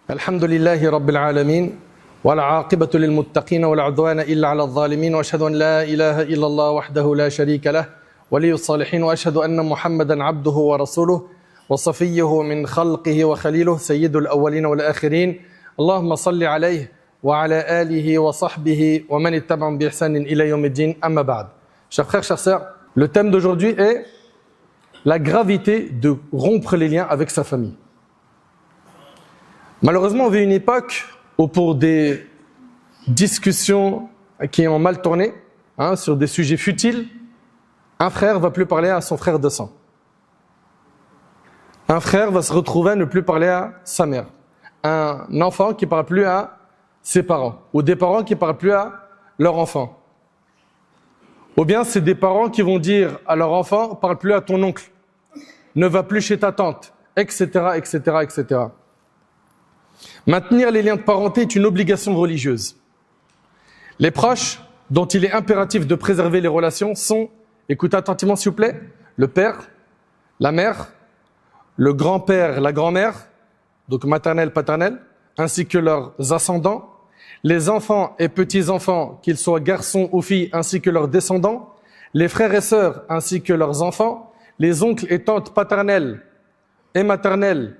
الحمد لله رب العالمين والعاقبة للمتقين ولا عدوان إلا على الظالمين وأشهد أن لا إله إلا الله وحده لا شريك له ولي الصالحين وأشهد أن محمدا عبده ورسوله وصفيه من خلقه وخليله سيد الأولين والآخرين اللهم صل عليه وعلى آله وصحبه ومن اتبعهم بإحسان إلى يوم الدين أما بعد. Chers frères, chères sœurs, le thème d'aujourd'hui est la gravité de rompre les liens avec sa famille. Malheureusement, on vit une époque où pour des discussions qui ont mal tourné, sur des sujets futiles, un frère ne va plus parler à son frère de sang. Un frère va se retrouver à ne plus parler à sa mère. Un enfant qui ne parle plus à ses parents. Ou des parents qui ne parlent plus à leur enfant. Ou bien c'est des parents qui vont dire à leur enfant, ne parle plus à ton oncle, ne va plus chez ta tante, etc., etc., etc. Maintenir les liens de parenté est une obligation religieuse. Les proches, dont il est impératif de préserver les relations, sont, écoutez attentivement s'il vous plaît, le père, la mère, le grand-père, la grand-mère, donc maternelle, paternelle, ainsi que leurs ascendants, les enfants et petits-enfants, qu'ils soient garçons ou filles, ainsi que leurs descendants, les frères et sœurs, ainsi que leurs enfants, les oncles et tantes paternelles et maternelles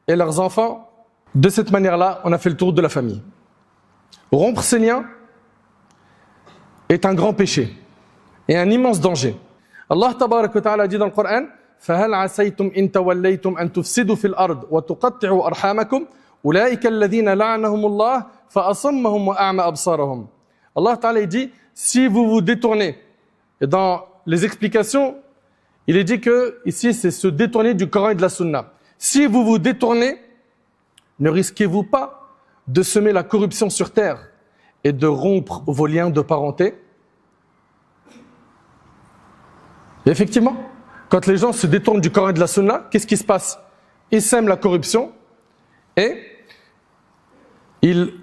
et leurs enfants. De cette manière-là, on a fait le tour de la famille. Rompre ces liens est un grand péché et un immense danger. Allah tabarak wa ta'ala dit dans le Coran فَهَلْ عَسَيْتُمْ إِن تَوَلَّيْتُمْ أَن تُفْسِدُوا فِي الْأَرْضِ وَتُقَطِّعُوا أَرْحَامَكُمْ أُولَٰئِكَ الَّذِينَ لَعَنَهُمُ اللَّهُ فَأَصَمَّهُمْ وَأَعْمَى أَبْصَارَهُم. Allah Ta'ala dit, si vous vous détournez, et dans les explications, il est dit que ici c'est se détourner du Coran et de la Sunna. Si vous vous détournez, ne risquez-vous pas de semer la corruption sur terre et de rompre vos liens de parenté? Et effectivement, quand les gens se détournent du Coran et de la Sunna, qu'est-ce qui se passe? Ils sèment la corruption et ils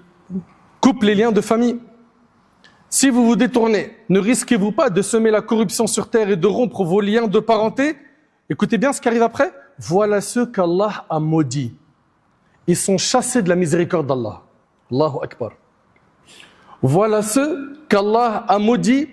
coupent les liens de famille. Si vous vous détournez, ne risquez-vous pas de semer la corruption sur terre et de rompre vos liens de parenté? Écoutez bien ce qui arrive après. Voilà ceux qu'Allah a maudits. Ils sont chassés de la miséricorde d'Allah. Allahu Akbar. Voilà ceux qu'Allah a maudits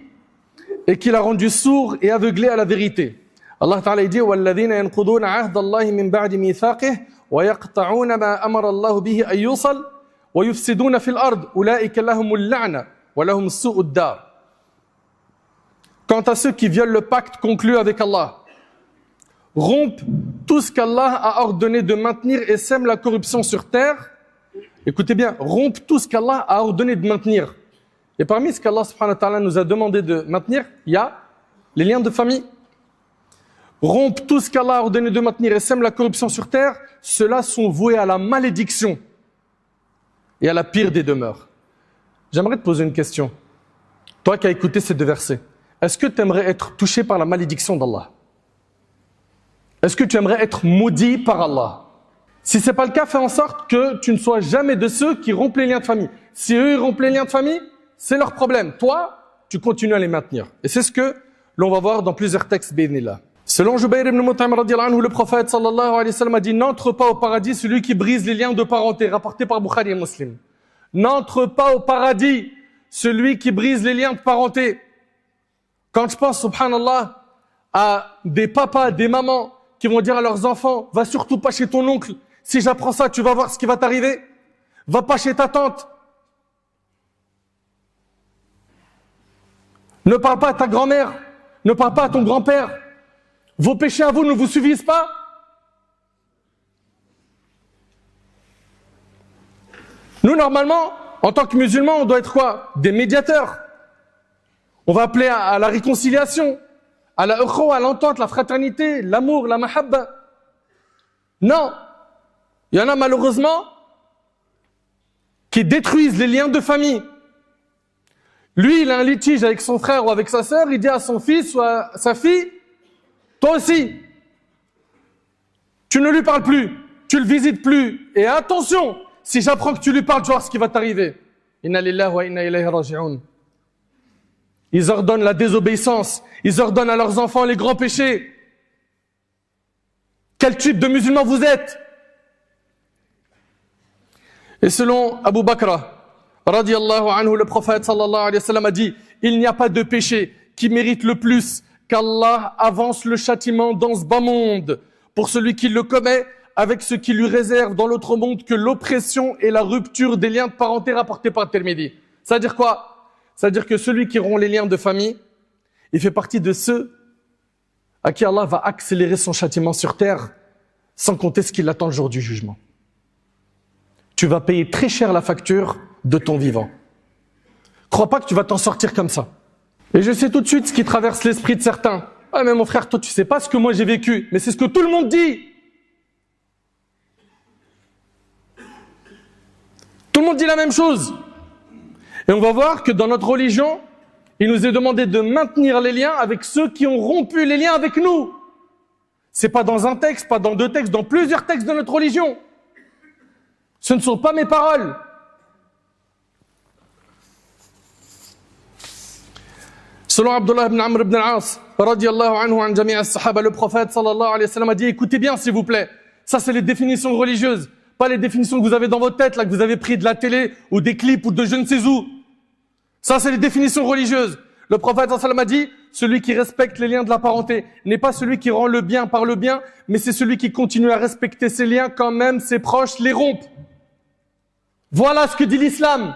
et qu'il a rendus sourds et aveuglés à la vérité. Allah Ta'ala dit وَالَّذِينَ يَنْقُضُونَ عَهْدَ اللَّهِ مِنْ بَعْدِ مِيثَاقِهِ وَيَقْطَعُونَ مَا أَمَرَ اللَّهُ بِهِ أَن يُوصَلَ وَيُفْسِدُونَ فِي الْأَرْضِ أُولَٰئِكَ لَهُمُ اللَّعْنَةُ وَلَهُمْ سُوءُ الدَّارِ. Quant à ceux qui violent le pacte conclu avec Allah, rompent tout ce qu'Allah a ordonné de maintenir et sèment la corruption sur terre. Écoutez bien, rompent tout ce qu'Allah a ordonné de maintenir. Et parmi ce qu'Allah subhanahu wa ta'ala nous a demandé de maintenir, il y a les liens de famille. Rompent tout ce qu'Allah a ordonné de maintenir et sèment la corruption sur terre, ceux-là sont voués à la malédiction et à la pire des demeures. J'aimerais te poser une question. Toi qui as écouté ces deux versets, est-ce que tu aimerais être touché par la malédiction d'Allah? Est-ce que tu aimerais être maudit par Allah? Si ce n'est pas le cas, fais en sorte que tu ne sois jamais de ceux qui rompent les liens de famille. Si eux ils rompent les liens de famille, c'est leur problème. Toi, tu continues à les maintenir. Et c'est ce que l'on va voir dans plusieurs textes, bi'idhnillah. Selon Jubayr ibn Mut'im radiyallahu anhu, le prophète sallallahu alayhi wa sallam a dit: n'entre pas au paradis celui qui brise les liens de parenté, rapporté par Bukhari et Muslim. N'entre pas au paradis celui qui brise les liens de parenté. Quand je pense, subhanallah, à des papas, des mamans qui vont dire à leurs enfants: va surtout pas chez ton oncle, si j'apprends ça, tu vas voir ce qui va t'arriver. Va pas chez ta tante. Ne parle pas à ta grand-mère, ne parle pas à ton grand-père. Vos péchés à vous ne vous suffisent pas? Nous, normalement, en tant que musulmans, on doit être quoi? Des médiateurs. On va appeler à la réconciliation, à la ukhuwa, à l'entente, la fraternité, l'amour, la mahabba. Non. Il y en a malheureusement qui détruisent les liens de famille. Lui, il a un litige avec son frère ou avec sa sœur, il dit à son fils ou à sa fille: toi aussi, tu ne lui parles plus, tu le visites plus. Et attention, si j'apprends que tu lui parles, tu vas voir ce qui va t'arriver. Inna lillahi wa inna ilayhi raji'un. Ils ordonnent la désobéissance, ils ordonnent à leurs enfants les grands péchés. Quel type de musulman vous êtes? Et selon Abu Bakr, radiyallahu anhu, le prophète sallallahu alayhi wa sallam a dit, il n'y a pas de péché qui mérite le plus qu'Allah avance le châtiment dans ce bas monde pour celui qui le commet avec ce qui lui réserve dans l'autre monde que l'oppression et la rupture des liens de parenté rapportés par Tirmidhi. C'est-à-dire quoi? C'est-à-dire que celui qui rompt les liens de famille, il fait partie de ceux à qui Allah va accélérer son châtiment sur terre, sans compter ce qui l'attend le jour du jugement. Tu vas payer très cher la facture de ton vivant. Crois pas que tu vas t'en sortir comme ça. Et je sais tout de suite ce qui traverse l'esprit de certains. Ah mais mon frère, toi tu sais pas ce que moi j'ai vécu, mais c'est ce que tout le monde dit. Tout le monde dit la même chose. Et on va voir que dans notre religion, il nous est demandé de maintenir les liens avec ceux qui ont rompu les liens avec nous. C'est pas dans un texte, pas dans deux textes, dans plusieurs textes de notre religion. Ce ne sont pas mes paroles. Selon Abdullah ibn Amr ibn al-As, radiyallahu anhu an jami' as-sahaba, le prophète sallallahu alayhi wa sallam a dit, écoutez bien s'il vous plaît, ça c'est les définitions religieuses, pas les définitions que vous avez dans votre tête, là que vous avez pris de la télé ou des clips ou de je ne sais où. Ça c'est les définitions religieuses. Le prophète sallallahu alayhi wa sallam a dit, celui qui respecte les liens de la parenté n'est pas celui qui rend le bien par le bien, mais c'est celui qui continue à respecter ses liens quand même ses proches les rompent. Voilà ce que dit l'islam.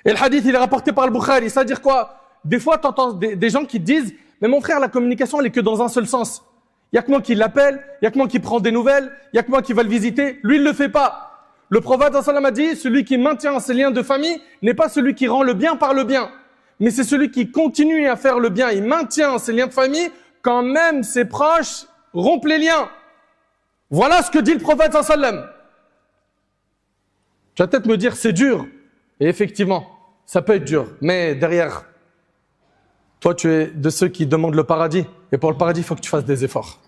Et le hadith il est rapporté par le Bukhari, c'est-à-dire quoi? Des fois, tu entends des gens qui te disent « Mais mon frère, la communication, elle est que dans un seul sens. Il n'y a que moi qui l'appelle, il n'y a que moi qui prend des nouvelles, il n'y a que moi qui va le visiter. Lui, il ne le fait pas. » Le prophète sallam a dit « Celui qui maintient ses liens de famille n'est pas celui qui rend le bien par le bien. Mais c'est celui qui continue à faire le bien. Il maintient ses liens de famille quand même ses proches rompent les liens. » Voilà ce que dit le prophète sallam. Tu vas peut-être me dire « C'est dur. » Et effectivement, ça peut être dur. Mais derrière... Toi, tu es de ceux qui demandent le paradis. Et pour le paradis, il faut que tu fasses des efforts.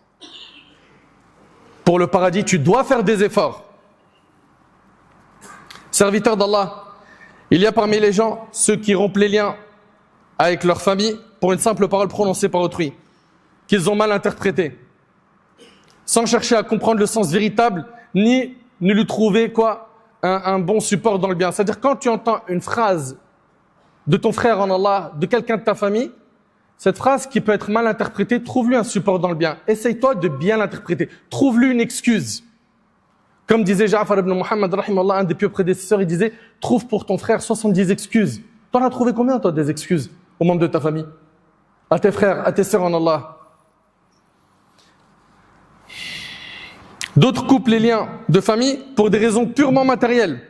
Pour le paradis, tu dois faire des efforts. Serviteur d'Allah, il y a parmi les gens ceux qui rompent les liens avec leur famille pour une simple parole prononcée par autrui, qu'ils ont mal interprétée, sans chercher à comprendre le sens véritable, ni lui trouver un bon support dans le bien. C'est-à-dire quand tu entends une phrase de ton frère en Allah, de quelqu'un de ta famille, cette phrase qui peut être mal interprétée, trouve-lui un support dans le bien. Essaye-toi de bien l'interpréter. Trouve-lui une excuse. Comme disait Ja'far ibn Muhammad, rahimallah, un des pieux prédécesseurs, il disait « Trouve pour ton frère 70 excuses. » T'en as trouvé combien, toi, des excuses aux membres de ta famille? À tes frères, à tes sœurs en Allah. D'autres coupent les liens de famille pour des raisons purement matérielles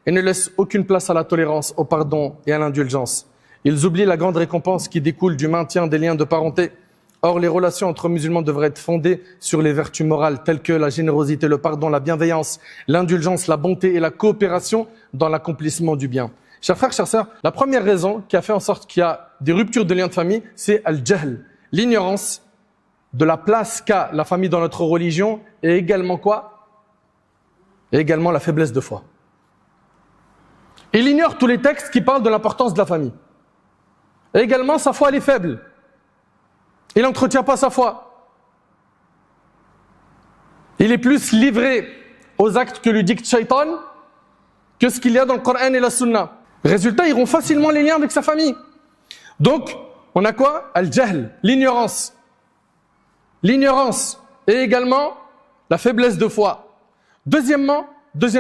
et ne laissent aucune place à la tolérance, au pardon et à l'indulgence. Ils oublient la grande récompense qui découle du maintien des liens de parenté. Or, les relations entre musulmans devraient être fondées sur les vertus morales telles que la générosité, le pardon, la bienveillance, l'indulgence, la bonté et la coopération dans l'accomplissement du bien. Chers frères, chères sœurs, la première raison qui a fait en sorte qu'il y a des ruptures de liens de famille, c'est al-jahl, l'ignorance de la place qu'a la famille dans notre religion et également quoi? Et également la faiblesse de foi. Il ignore tous les textes qui parlent de l'importance de la famille. Et également, sa foi, elle est faible. Il n'entretient pas sa foi. Il est plus livré aux actes que lui dicte Shaitan que ce qu'il y a dans le Coran et la Sunna. Résultat, ils rompt facilement les liens avec sa famille. Donc, on a quoi? Al-jahl, l'ignorance. L'ignorance et également la faiblesse de foi. Deuxième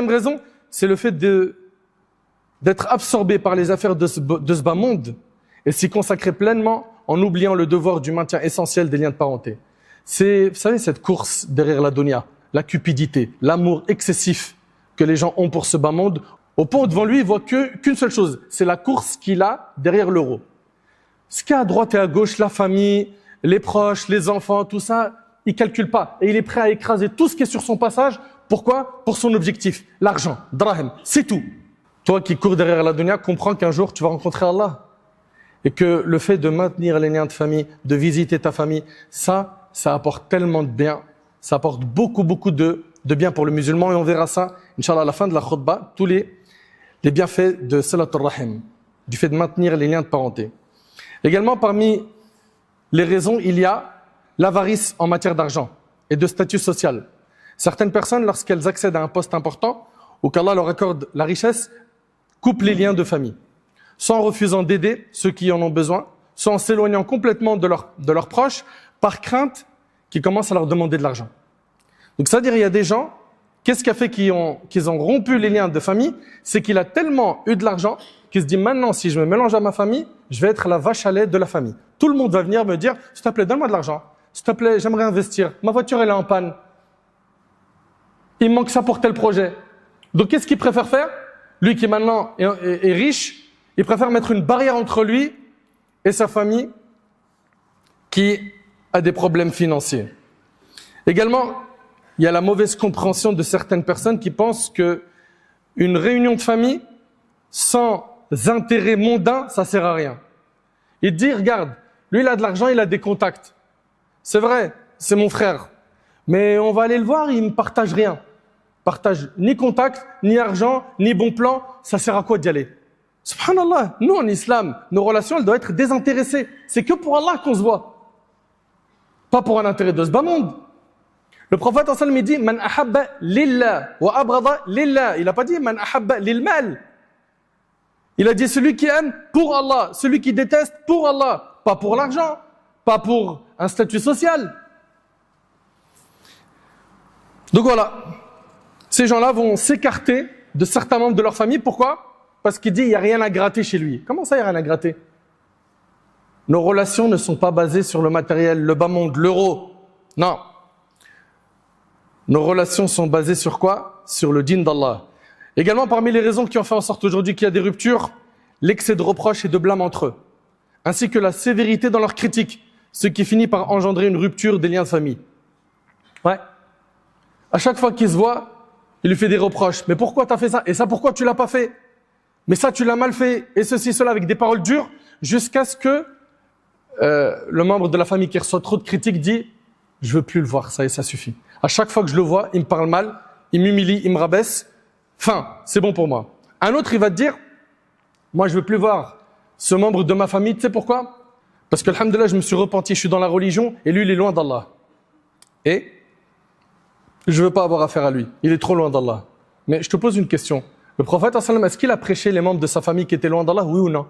raison, c'est le fait d'être absorbé par les affaires de ce bas monde et s'y consacrer pleinement en oubliant le devoir du maintien essentiel des liens de parenté. C'est, vous savez, cette course derrière la dunya, la cupidité, l'amour excessif que les gens ont pour ce bas monde, au point où devant lui, il voit qu'une seule chose, c'est la course qu'il a derrière l'euro. Ce qu'il y a à droite et à gauche, la famille, les proches, les enfants, tout ça, il calcule pas. Et il est prêt à écraser tout ce qui est sur son passage. Pourquoi? Pour son objectif, l'argent, drahem, c'est tout. Toi qui cours derrière la dunya, comprends qu'un jour tu vas rencontrer Allah. Et que le fait de maintenir les liens de famille, de visiter ta famille, ça apporte tellement de bien. Ça apporte beaucoup de bien pour le musulman. Et on verra ça, Inch'Allah, à la fin de la khutbah, tous les bienfaits de Salatul Rahim, du fait de maintenir les liens de parenté. Également, parmi les raisons, il y a l'avarice en matière d'argent et de statut social. Certaines personnes, lorsqu'elles accèdent à un poste important, ou qu'Allah leur accorde la richesse, coupe les liens de famille, soit en refusant d'aider ceux qui en ont besoin, soit en s'éloignant complètement de leurs proches, par crainte qu'ils commencent à leur demander de l'argent. Donc c'est-à-dire, il y a des gens, qu'est-ce qui a fait qu'ils ont rompu les liens de famille? C'est qu'il a tellement eu de l'argent qu'il se dit, maintenant, si je me mélange à ma famille, je vais être la vache à lait de la famille. Tout le monde va venir me dire, s'il te plaît, donne-moi de l'argent. S'il te plaît, j'aimerais investir. Ma voiture, elle est en panne. Il me manque ça pour tel projet. Donc, qu'est-ce qu'il préfère faire? Lui qui maintenant est riche, il préfère mettre une barrière entre lui et sa famille qui a des problèmes financiers. Également, il y a la mauvaise compréhension de certaines personnes qui pensent que une réunion de famille sans intérêt mondain, ça sert à rien. Il dit, regarde, lui il a de l'argent, il a des contacts. C'est vrai, c'est mon frère. Mais on va aller le voir, il ne me partage rien. Partage ni contact, ni argent, ni bon plan. Ça sert à quoi d'y aller? Subhanallah, nous en islam, nos relations, elles doivent être désintéressées. C'est que pour Allah qu'on se voit. Pas pour un intérêt de ce bas monde. Le prophète sallallahu alayhi wa sallam, il dit, man ahabba lillah wa abrada lillah. Il n'a pas dit, man ahabba lil mal. Il a dit, celui qui aime pour Allah, celui qui déteste pour Allah. Pas pour l'argent, pas pour un statut social. Donc voilà. Ces gens-là vont s'écarter de certains membres de leur famille. Pourquoi? Parce qu'il dit, il n'y a rien à gratter chez lui. Comment ça, il n'y a rien à gratter? Nos relations ne sont pas basées sur le matériel, le bas monde, l'euro. Non. Nos relations sont basées sur quoi? Sur le din d'Allah. Également, parmi les raisons qui ont fait en sorte aujourd'hui qu'il y a des ruptures, l'excès de reproches et de blâmes entre eux, ainsi que la sévérité dans leurs critiques, ce qui finit par engendrer une rupture des liens de famille. Ouais. À chaque fois qu'il se voit, il lui fait des reproches. Mais pourquoi tu as fait ça? Et ça, pourquoi tu l'as pas fait? Mais ça, tu l'as mal fait. Et ceci, cela, avec des paroles dures, jusqu'à ce que le membre de la famille qui reçoit trop de critiques dit « Je veux plus le voir, ça et ça suffit. À chaque fois que je le vois, il me parle mal, il m'humilie, il me rabaisse. Fin, c'est bon pour moi. » Un autre, il va te dire « Moi, je veux plus voir ce membre de ma famille. Tu sais pourquoi? Parce que, alhamdoulilah, je me suis repenti, je suis dans la religion, et lui, il est loin d'Allah. Et je veux pas avoir affaire à lui. Il est trop loin d'Allah. » Mais je te pose une question. Le prophète, est-ce qu'il a prêché les membres de sa famille qui étaient loin d'Allah, oui ou non?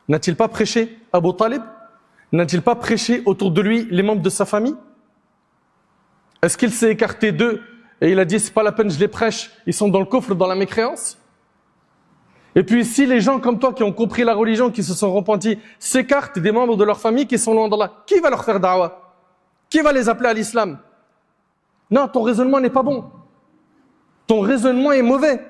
N'a-t-il pas prêché Abu Talib? N'a-t-il pas prêché autour de lui les membres de sa famille? Est-ce qu'il s'est écarté d'eux et il a dit, c'est pas la peine, je les prêche, ils sont dans le coffre, dans la mécréance? Et puis si les gens comme toi qui ont compris la religion, qui se sont repentis, s'écartent des membres de leur famille qui sont loin d'Allah, qui va leur faire da'wah? Qui va les appeler à l'islam? Non, ton raisonnement n'est pas bon. Ton raisonnement est mauvais.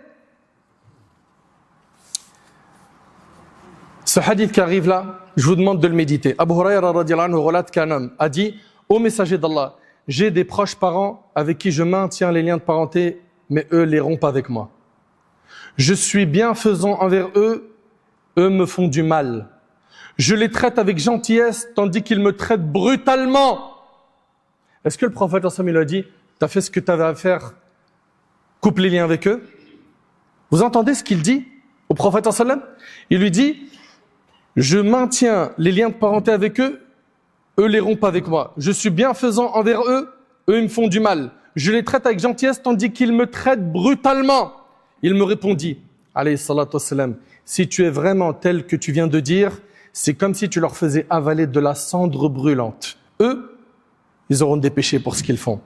Ce hadith qui arrive là, je vous demande de le méditer. Abu Hurayra radiyallahu anhu relate qu'un homme a dit « Ô messager d'Allah, j'ai des proches parents avec qui je maintiens les liens de parenté, mais eux les rompent avec moi. Je suis bienfaisant envers eux, eux me font du mal. Je les traite avec gentillesse, tandis qu'ils me traitent brutalement. » Est-ce que le prophète il a dit « Tu as fait ce que tu avais à faire, coupe les liens avec eux ?» Vous entendez ce qu'il dit au prophète? Il lui dit « Je maintiens les liens de parenté avec eux, eux les rompent avec moi. Je suis bienfaisant envers eux, eux ils me font du mal. Je les traite avec gentillesse tandis qu'ils me traitent brutalement. » Il me répondit, alayhi salatu wassalam, « Si tu es vraiment tel que tu viens de dire, c'est comme si tu leur faisais avaler de la cendre brûlante. Eux, ils auront des péchés pour ce qu'ils font. »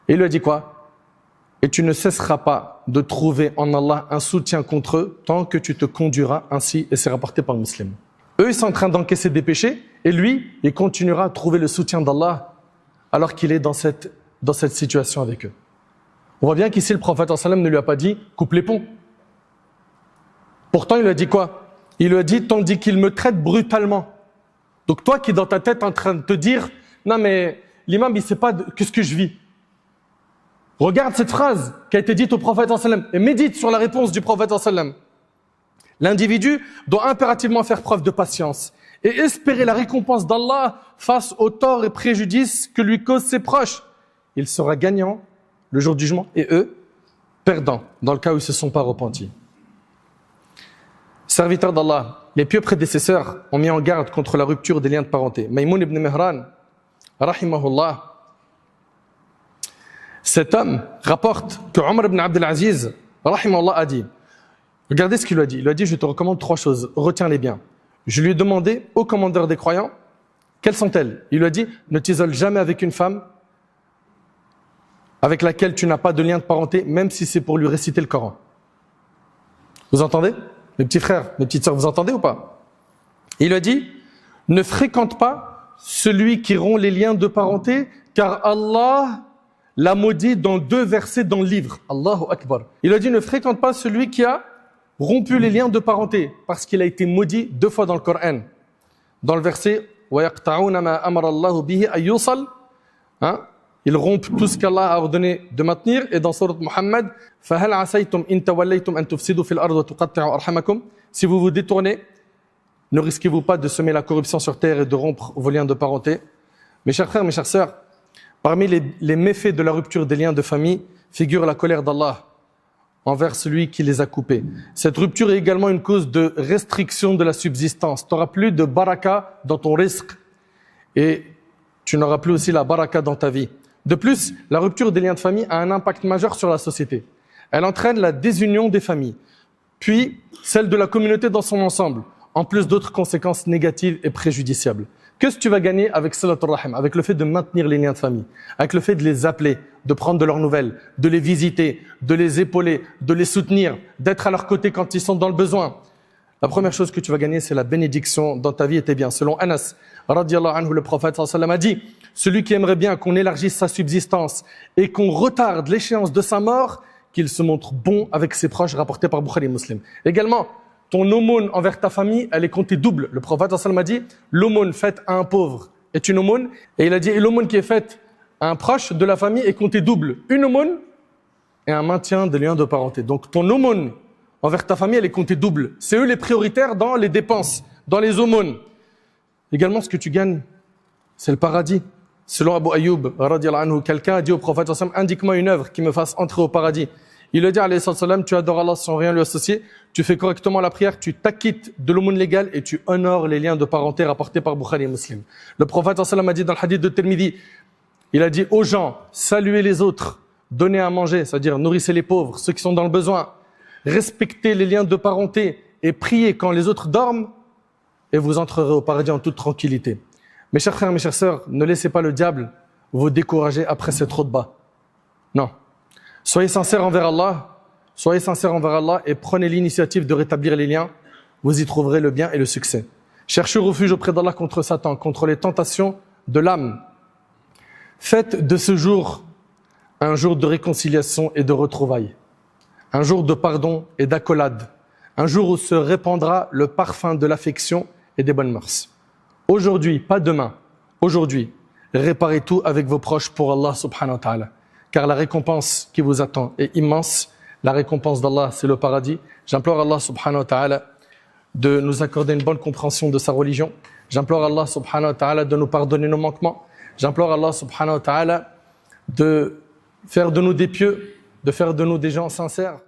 Et il lui a dit quoi? « Et tu ne cesseras pas de trouver en Allah un soutien contre eux tant que tu te conduiras ainsi. » Et c'est rapporté par le musulman. Eux, ils sont en train d'encaisser des péchés, et lui, il continuera à trouver le soutien d'Allah alors qu'il est dans cette situation avec eux. On voit bien qu'ici, le prophète ne lui a pas dit « coupe les ponts ». Pourtant, il lui a dit quoi? Il lui a dit « tandis qu'il me traite brutalement ». Donc toi qui, dans ta tête, est en train de te dire « non mais l'imam, il ne sait pas qu'est-ce que je vis ». Regarde cette phrase qui a été dite au prophète et médite sur la réponse du prophète. L'individu doit impérativement faire preuve de patience et espérer la récompense d'Allah face aux torts et préjudices que lui causent ses proches. Il sera gagnant le jour du jugement et eux, perdants dans le cas où ils ne se sont pas repentis. Serviteurs d'Allah, les pieux prédécesseurs ont mis en garde contre la rupture des liens de parenté. Maïmoun ibn Mihran, rahimahullah, cet homme rapporte que Omar ibn Abdelaziz, rahimahullah, a dit, regardez ce qu'il lui a dit. Il lui a dit, je te recommande 3 choses, retiens-les bien. Je lui ai demandé au commandeur des croyants, quelles sont-elles? Il lui a dit, ne t'isole jamais avec une femme avec laquelle tu n'as pas de lien de parenté, même si c'est pour lui réciter le Coran. Vous entendez? Mes petits frères, mes petites sœurs, vous entendez ou pas? Il lui a dit, ne fréquente pas celui qui rompt les liens de parenté, car Allah l'a maudit dans 2 versets dans le livre. Allahu Akbar. Il lui a dit, ne fréquente pas celui qui a rompu les liens de parenté, parce qu'il a été maudit 2 fois dans le Coran. Dans le verset, وَيَقْطَعُونَ مَا أَمَرَ اللَّهُ بِهِ أَن يُوصَلَ, ils rompent tout ce qu'Allah a ordonné de maintenir. Et dans Sourate Muhammad, فَهَلْ عَسَيْتُمْ إِن تَوَلَّيْتُمْ أَن تُفْسِدُوا فِي الْأَرْضِ وَتُقَطِّعُوا أَرْحَامَكُمْ. Si vous vous détournez, ne risquez-vous pas de semer la corruption sur terre et de rompre vos liens de parenté? Mes chers frères, mes chères sœurs, parmi les méfaits de la rupture des liens de famille figure la colère d'Allah envers celui qui les a coupés. Cette rupture est également une cause de restriction de la subsistance. Tu n'auras plus de baraka dans ton risque et tu n'auras plus aussi la baraka dans ta vie. De plus, la rupture des liens de famille a un impact majeur sur la société. Elle entraîne la désunion des familles, puis celle de la communauté dans son ensemble, en plus d'autres conséquences négatives et préjudiciables. Qu'est-ce que tu vas gagner avec Salatul Rahim, avec le fait de maintenir les liens de famille, avec le fait de les appeler, de prendre de leurs nouvelles, de les visiter, de les épauler, de les soutenir, d'être à leur côté quand ils sont dans le besoin? La première chose que tu vas gagner, c'est la bénédiction dans ta vie et tes biens. Selon Anas, radiyallahu anhu, le prophète sallallahu alayhi wa sallam a dit, celui qui aimerait bien qu'on élargisse sa subsistance et qu'on retarde l'échéance de sa mort, qu'il se montre bon avec ses proches, rapporté par Bukhari et Muslim. Également, ton aumône envers ta famille, elle est comptée double. Le prophète sallallahu alayhi wa sallam a dit, l'aumône faite à un pauvre est une aumône. Et il a dit, et l'aumône qui est faite à un proche de la famille est comptée double. Une aumône et un maintien des liens de parenté. Donc ton aumône envers ta famille, elle est comptée double. C'est eux les prioritaires dans les dépenses, dans les aumônes. Également, ce que tu gagnes, c'est le paradis. Selon Abu Ayyub, radiyallahu anhu, quelqu'un a dit au prophète sallallahu alayhi wa sallam, indique-moi une œuvre qui me fasse entrer au paradis. Il a dit, alayhi sallam, tu adores Allah sans rien lui associer, tu fais correctement la prière, tu t'acquittes de l'aumône légale et tu honores les liens de parenté rapportés par Bukhari et Muslim. Le prophète sallallahu alayhi wa sallam a dit dans le hadith de Tirmidhi, il a dit aux gens, saluez les autres, donnez à manger, c'est-à-dire nourrissez les pauvres, ceux qui sont dans le besoin, respectez les liens de parenté et priez quand les autres dorment et vous entrerez au paradis en toute tranquillité. Mes chers frères, mes chères sœurs, ne laissez pas le diable vous décourager après ces trop de bas. Non. Soyez sincères envers Allah et prenez l'initiative de rétablir les liens. Vous y trouverez le bien et le succès. Cherchez refuge auprès d'Allah contre Satan, contre les tentations de l'âme. Faites de ce jour un jour de réconciliation et de retrouvailles. Un jour de pardon et d'accolade. Un jour où se répandra le parfum de l'affection et des bonnes mœurs. Aujourd'hui, pas demain, aujourd'hui, réparez tout avec vos proches pour Allah subhanahu wa ta'ala. Car la récompense qui vous attend est immense. La récompense d'Allah, c'est le paradis. J'implore Allah subhanahu wa ta'ala de nous accorder une bonne compréhension de sa religion. J'implore Allah subhanahu wa ta'ala de nous pardonner nos manquements. J'implore Allah subhanahu wa ta'ala de faire de nous des pieux, de faire de nous des gens sincères.